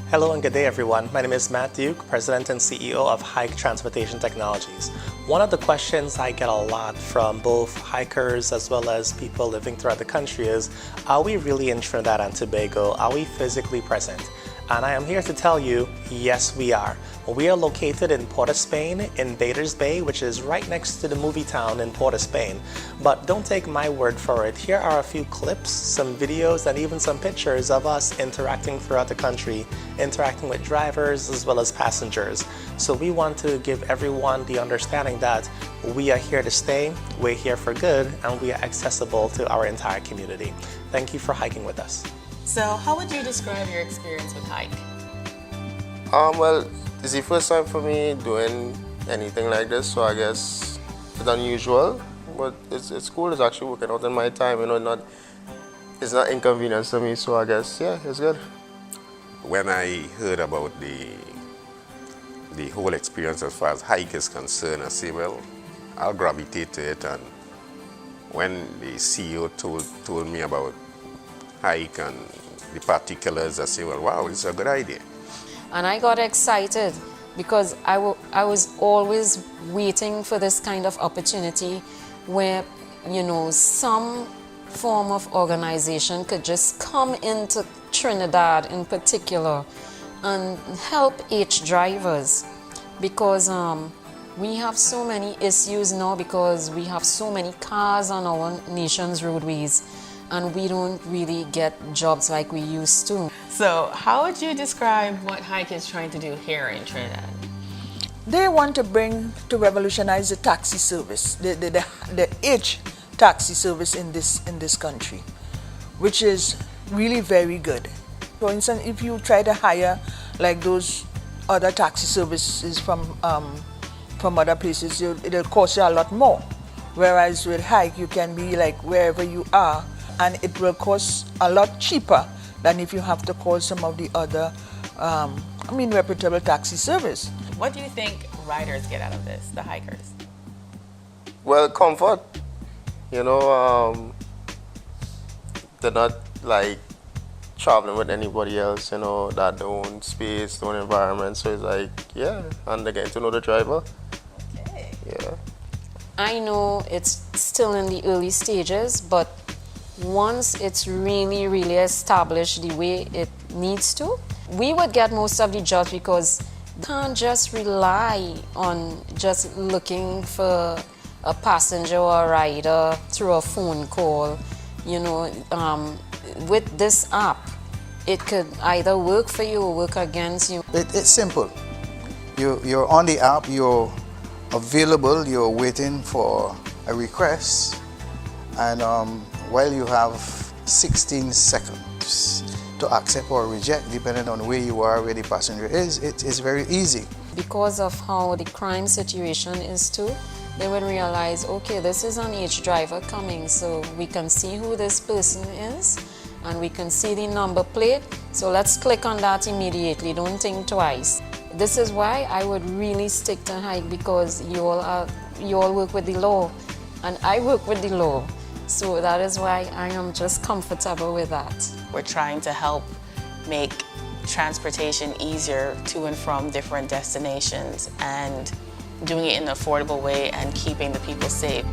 Hello and good day everyone. My name is Matt Duke, President and CEO of Hike Transportation Technologies. One of the questions I get a lot from both hikers as well as people living throughout the country is, are we really in Trinidad and Tobago? Are we physically present? And I am here to tell you, yes we are. We are located in Port of Spain, in Baders Bay, which is right next to the movie town in Port of Spain. But don't take my word for it. Here are a few clips, some videos, and even some pictures of us interacting throughout the country, interacting with drivers as well as passengers. So we want to give everyone the understanding that we are here to stay, we're here for good, and we are accessible to our entire community. Thank you for hiking with us. So how would you describe your experience with Hike? Well, it's the first time for me doing anything like this, so I guess it's unusual, but it's cool. It's actually working out in my time, it's not inconvenience to me, so I guess, yeah, it's good. When I heard about the whole experience as far as Hike is concerned, I say, well, I'll gravitate to it. And when the CEO told me about Hike and the particulars, I say, well, wow, it's a good idea. And I got excited because I was always waiting for this kind of opportunity where, some form of organization could just come into Trinidad in particular and help H drivers, because we have so many issues now because we have so many cars on our nation's roadways and we don't really get jobs like we used to. So how would you describe what Hike is trying to do here in Trinidad? They want to revolutionize the taxi service, the H taxi service in this country, which is really very good. For instance, if you try to hire like those other taxi services from other places, it'll cost you a lot more. Whereas with Hike, you can be like wherever you are, and it will cost a lot cheaper than if you have to call some of the other, reputable taxi service. What do you think riders get out of this, the hikers? Well, comfort. They're not like traveling with anybody else, that their own space, their own environment. So it's like, yeah, and they're getting to know the driver. Okay. Yeah. I know it's still in the early stages, but once it's really, really established the way it needs to, we would get most of the jobs because you can't just rely on just looking for a passenger or a rider through a phone call. With this app, it could either work for you or work against you. It's simple. You're on the app, you're available, you're waiting for a request, and while you have 16 seconds to accept or reject, depending on where you are, where the passenger is, it is very easy. Because of how the crime situation is too, they would realize, okay, this is an H driver coming, so we can see who this person is and we can see the number plate, so let's click on that immediately, don't think twice. This is why I would really stick to Hike, because you all work with the law and I work with the law. So that is why I am just comfortable with that. We're trying to help make transportation easier to and from different destinations and doing it in an affordable way and keeping the people safe.